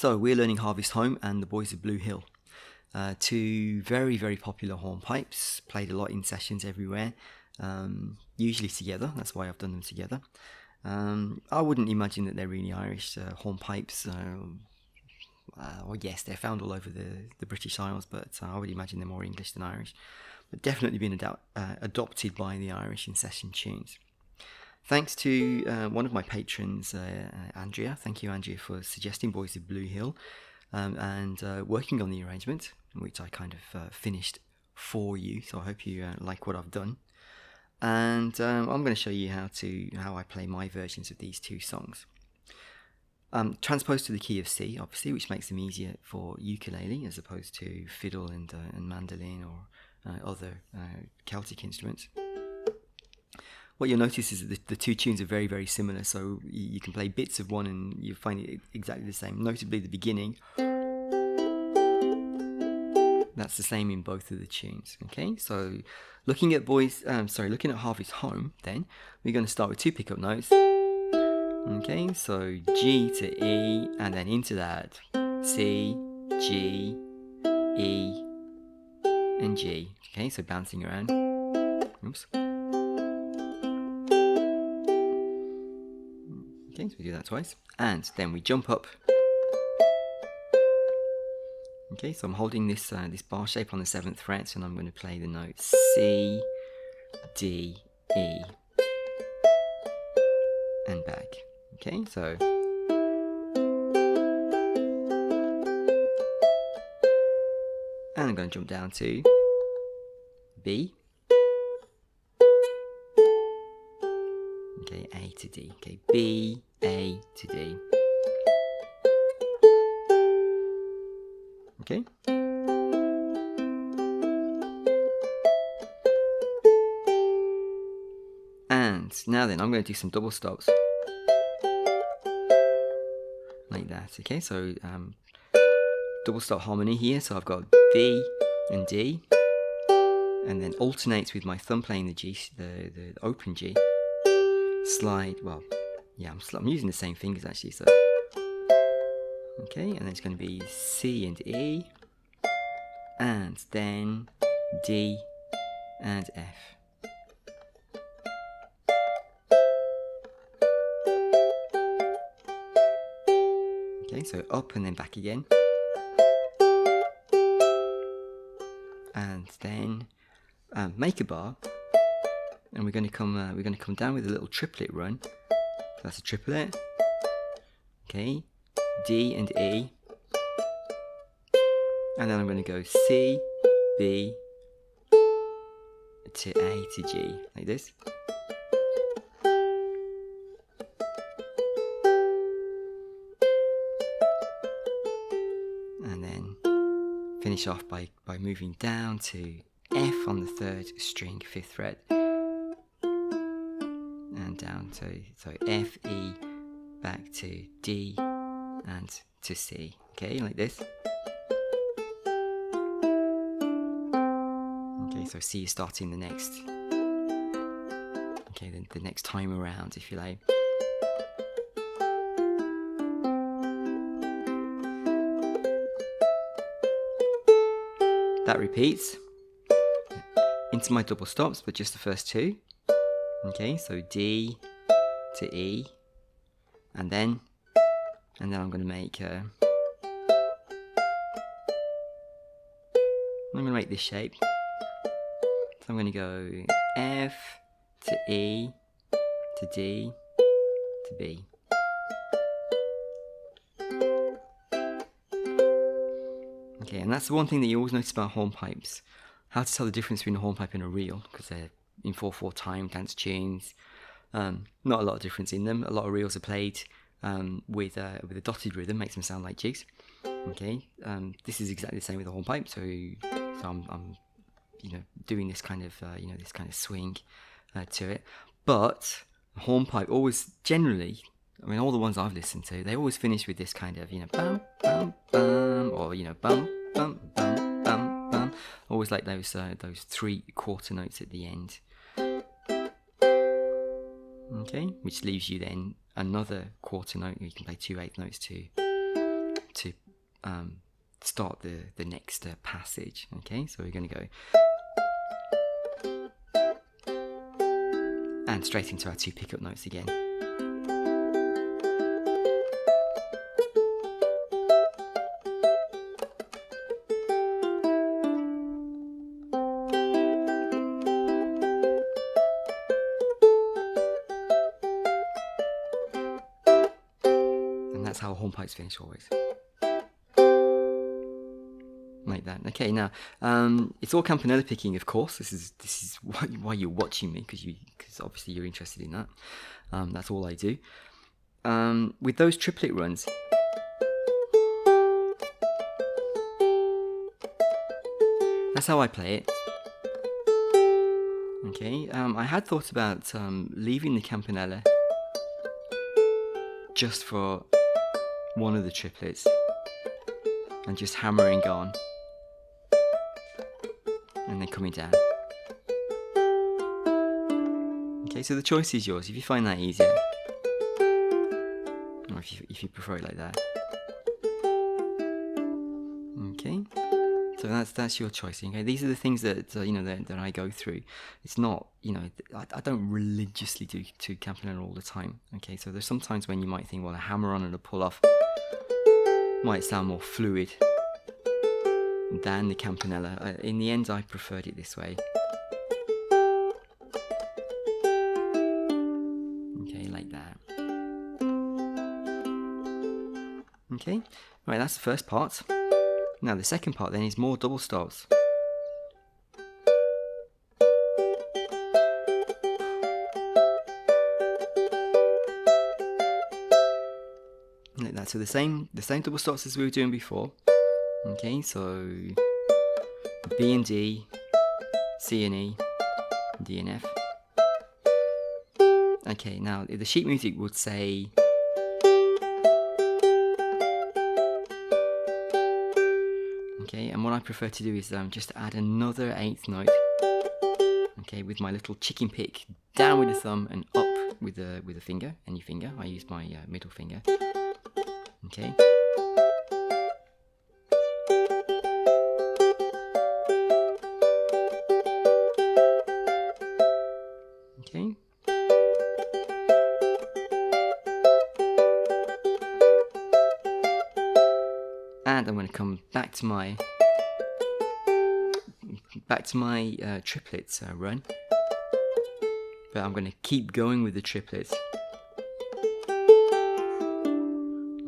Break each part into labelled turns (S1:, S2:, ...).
S1: So we're learning Harvest Home and The Boys of Bluehill. Two very, very popular hornpipes, played a lot in sessions everywhere, usually together. That's why I've done them together. I wouldn't imagine that they're really Irish hornpipes. Well, yes, they're found all over the British Isles, but I would imagine they're more English than Irish. But definitely been adopted by the Irish in session tunes. Thanks to one of my patrons, Andrea. Thank you, Andrea, for suggesting Boys of Bluehill and working on the arrangement, which I kind of finished for you. So I hope you like what I've done. And I'm going to show you how I play my versions of these two songs. Transposed to the key of C, obviously, which makes them easier for ukulele as opposed to fiddle and mandolin or other Celtic instruments. What you'll notice is that the two tunes are very, very similar, so you can play bits of one and you find it exactly the same. Notably the beginning, that's the same in both of the tunes. Okay, so looking at Harvest Home, then we're going to start with two pickup notes. Okay, so G to E, and then into that C, G, E, and G. Okay, so bouncing around. Oops. Okay, so we do that twice, and then we jump up. Okay, so I'm holding this bar shape on the 7th fret, and I'm going to play the note C, D, E, and back. Okay, so and I'm going to jump down to B. Okay, A to D. Okay, B, A to D. Okay. And now then, I'm going to do some double stops. Like that. Okay, so double stop harmony here. So I've got B and D. And then alternates with my thumb playing the G, the open G. Slide, well, yeah, I'm using the same fingers actually, so okay, and then it's going to be C and E, and then D and F. Okay, so up and then back again, and then make a bar. And we're going to come down with a little triplet run. So that's a triplet. Okay, D and E, and then I'm going to go C, B to A to G like this. And then finish off by moving down to F on the 3rd string, 5th fret. And down to F, E, back to D, and to C. Okay, like this. Okay, so C is starting the next. Okay, the next time around, if you like. That repeats into my double stops, but just the first two. Okay, so D to E, and then I'm going to make this shape. So I'm going to go F to E to D to B. Okay, and that's the one thing that you always notice about hornpipes. How to tell the difference between a hornpipe and a reel, because they're in 4/4 time dance tunes. Not a lot of difference in them. A lot of reels are played with a dotted rhythm, makes them sound like jigs. Okay, this is exactly the same with a hornpipe. So I'm doing this kind of this kind of swing to it. But a hornpipe always generally, I mean, all the ones I've listened to, they always finish with this kind of bum bum bum, or bum bum bum bum bum. Always like those 3/4 notes at the end. Okay, which leaves you then another quarter note. You can play 2/8 notes to start the next passage. Okay, so we're going to go and straight into our 2 pickup notes again. And that's how hornpipes finish always. Like that. Okay, now it's all campanella picking, of course. This is why you're watching me, because obviously you're interested in that. That's all I do. With those triplet runs, that's how I play it. Okay, I had thought about leaving the campanella just for one of the triplets and just hammering on and then coming down. Okay, so the choice is yours if you find that easier, or if you prefer it like that. Okay, so that's your choice. Okay, these are the things that that I go through. It's not, I don't religiously do campanella all the time. Okay, so there's sometimes when you might think, well, a hammer on and a pull off might sound more fluid than the campanella. In the end, I preferred it this way. Okay, like that. Okay, right, that's the first part. Now the second part then is more double stops. Like that. So the same double stops as we were doing before. Okay, so B and D, C and E, D and F. Okay, now the sheet music would say okay, and what I prefer to do is just add another 8th note. Okay, with my little chicken pick, down with the thumb and up with the finger, any finger. I use my middle finger. Okay. Okay. And I'm going to come back to my triplets run, but I'm going to keep going with the triplets.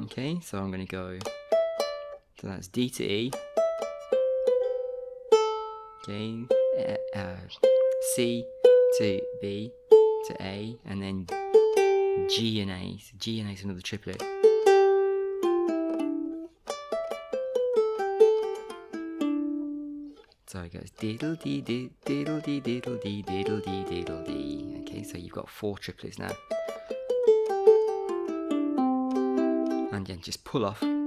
S1: Okay, so I'm going to go, so that's D to E, okay, C to B to A, and then G and A. So G and A is another triplet. So it goes diddle dee dee diddle dee diddle dee diddle dee diddle dee. Okay, so you've got 4 triplets now. And then just pull off. And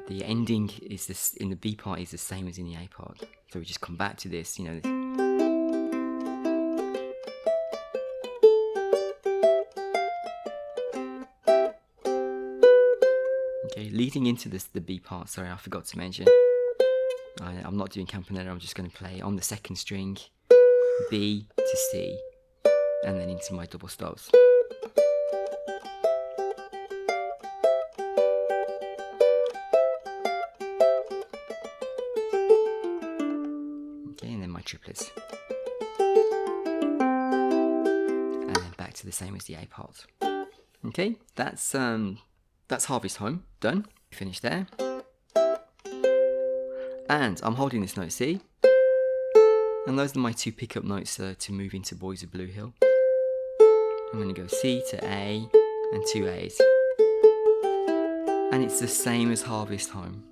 S1: the ending is this in the B part is the same as in the A part. So we just come back to this, Okay, leading into the B part, sorry, I forgot to mention. I'm not doing campanella, I'm just going to play on the 2nd string, B to C, and then into my double stops. Okay, and then my triplets. And then back to the same as the A part. Okay, that's Harvest Home, done. Finished there. And I'm holding this note C. And those are my 2 pickup notes to move into Boys of Bluehill. I'm going to go C to A and 2 A's. And it's the same as Harvest Home.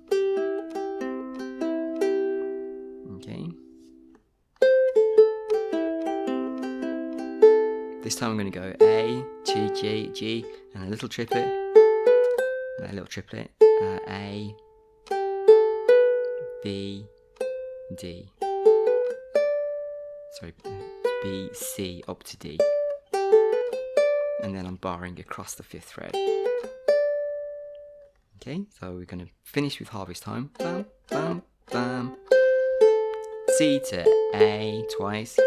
S1: Okay. This time I'm going to go A, G, and a little triplet. A little triplet. A, B, D. Sorry, B, C, up to D. and then I'm barring across the 5th fret. Okay, so we're going to finish with harvest time. Bam, bam, bam. C to A twice.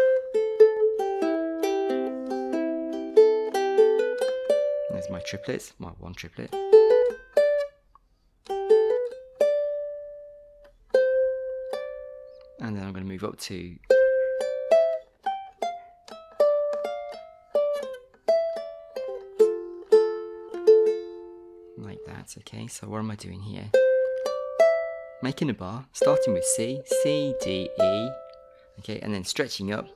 S1: There's my triplets, my 1 triplet. And then I'm going to move up to like that. Okay, so what am I doing here? Making a bar, starting with C, C, D, E, okay, and then stretching up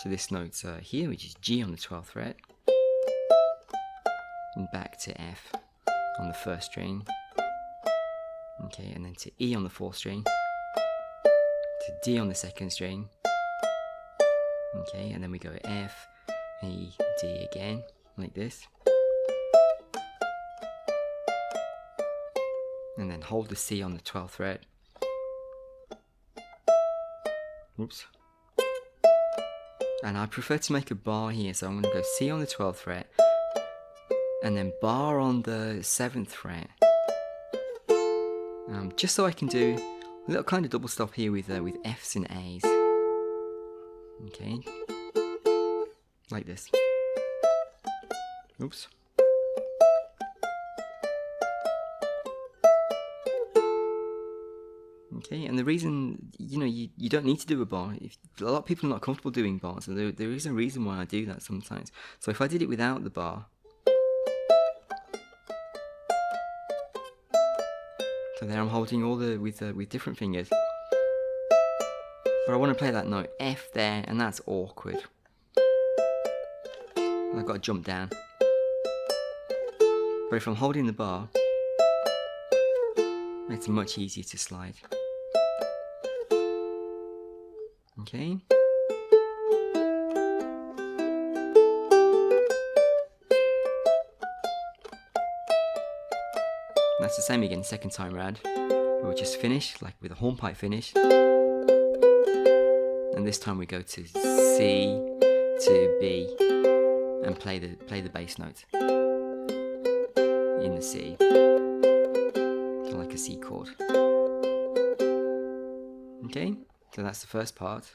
S1: to this note here, which is G on the 12th fret, and back to F on the 1st string, okay, and then to E on the 4th string, to D on the 2nd string, okay, and then we go F, E, D again, like this. And then hold the C on the 12th fret. Oops. And I prefer to make a bar here, so I'm going to go C on the 12th fret, and then bar on the 7th fret. Just so I can do a little kind of double stop here with Fs and As. Okay. Like this. Oops. Okay, and the reason, you don't need to do a bar. A lot of people are not comfortable doing bars, so there is a reason why I do that sometimes. So if I did it without the bar, so there I'm holding all with different fingers, but I want to play that note F there, and that's awkward. I've got to jump down. But if I'm holding the bar, it's much easier to slide. Okay. That's the same again, second time round. We'll just finish, like with a hornpipe finish. And this time we go to C to B and play the bass note in the C. So like a C chord. Okay, so that's the first part.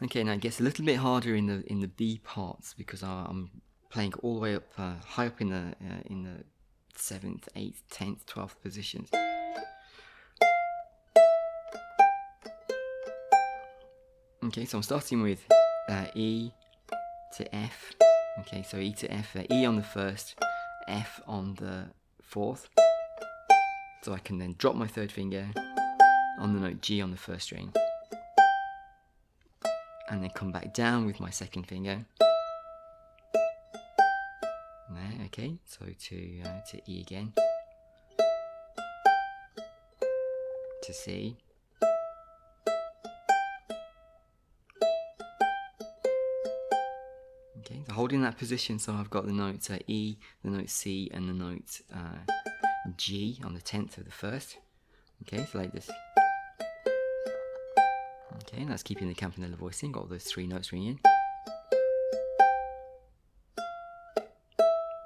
S1: Okay, now it gets a little bit harder in the B parts because I'm playing all the way up, high up in the 7th, 8th, 10th, 12th positions. Okay, so I'm starting with E to F. Okay, so E to F, E on the 1st, F on the 4th. So I can then drop my 3rd finger on the note G on the 1st string. And then come back down with my 2nd finger. There, okay, so to E again. To C. Okay, so holding that position, so I've got the note E, the note C, and the note G on the 10th of the 1st. Okay, so like this. Okay, and that's keeping the campanella voicing, got all those 3 notes ringing.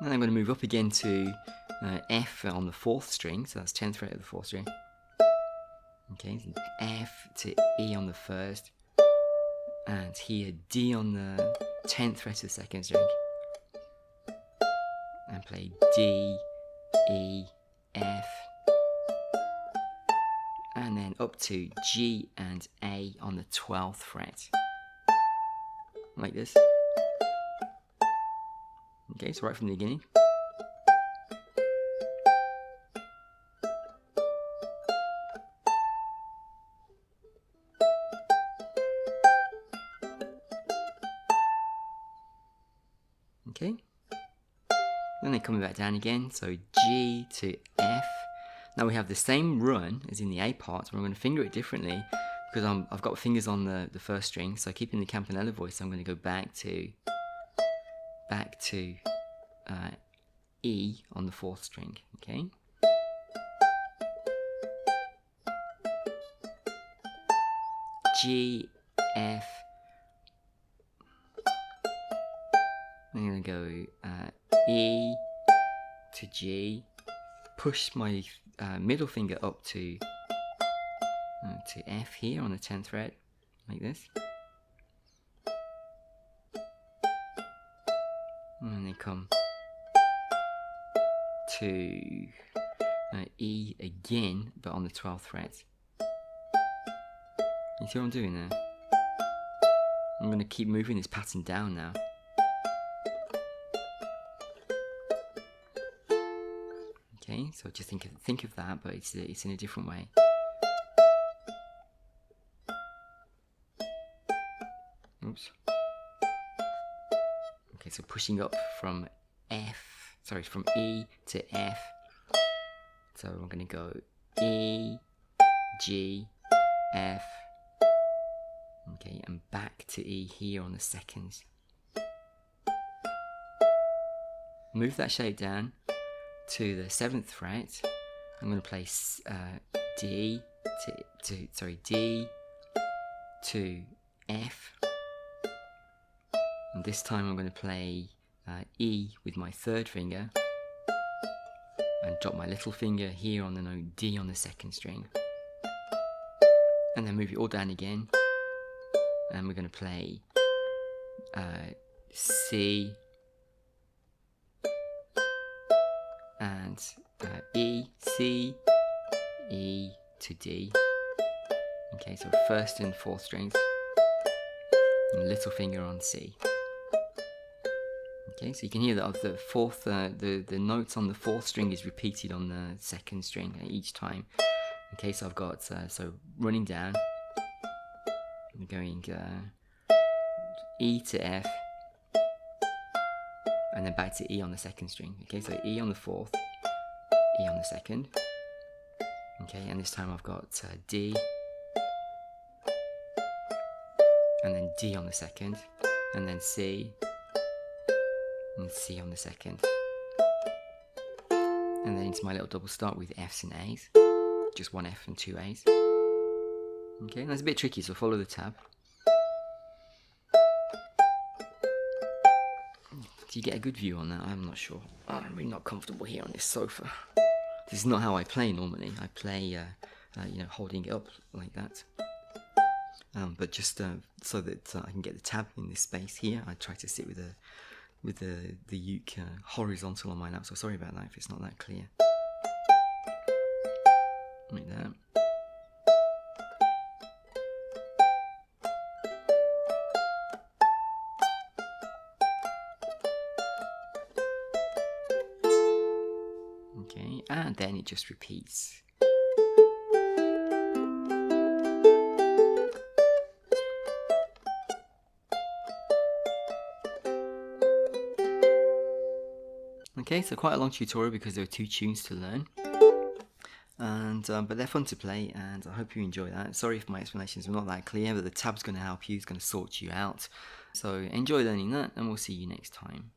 S1: And I'm going to move up again to F on the 4th string, so that's 10th fret of the 4th string. Okay, so F to E on the 1st, and here D on the 10th fret of the 2nd string, and play D, E, F, and then up to G and A on the 12th fret, like this. Okay, so right from the beginning. Okay, and then coming back down again, so G to F, Now we have the same run as in the A part, but I'm going to finger it differently because I've got fingers on the first string. So keeping the campanella voice, I'm going to go back to E on the 4th string. Okay. G, F. I'm going to go E to G. Push my middle finger up to F here on the 10th fret, like this. And then come to E again, but on the 12th fret. You see what I'm doing there? I'm going to keep moving this pattern down now. Okay, so just think of that, but it's in a different way. Oops. Okay, so pushing up from from E to F. So I'm going to go E, G, F. Okay, and back to E here on the seconds. Move that shape down to the 7th fret. I'm going to play D to F, and this time I'm going to play E with my 3rd finger and drop my little finger here on the note D on the 2nd string, and then move it all down again, and we're going to play C and E, C, E to D. Okay, so 1st and 4th strings, and little finger on C. Okay, so you can hear that the 4th, the notes on the 4th string is repeated on the 2nd string each time. Okay, so I've got so running down, I'm going E to F, and then back to E on the 2nd string. Okay, so E on the 4th, E on the 2nd. Okay, and this time I've got D, and then D on the 2nd, and then C, and C on the 2nd. And then into my little double start with F's and A's. Just 1 F and 2 A's. Okay, that's a bit tricky, so follow the tab. Do you get a good view on that? I'm not sure. I'm really not comfortable here on this sofa. This is not how I play normally. I play, you know, holding it up like that. But just so that I can get the tab in this space here, I try to sit with the uke horizontal on my lap. So sorry about that if it's not that clear. Like that. Okay, and then it just repeats. Okay, so quite a long tutorial because there are 2 tunes to learn, and but they're fun to play, and I hope you enjoy that. Sorry if my explanations were not that clear, but the tab's going to help you, it's going to sort you out. So enjoy learning that, and we'll see you next time.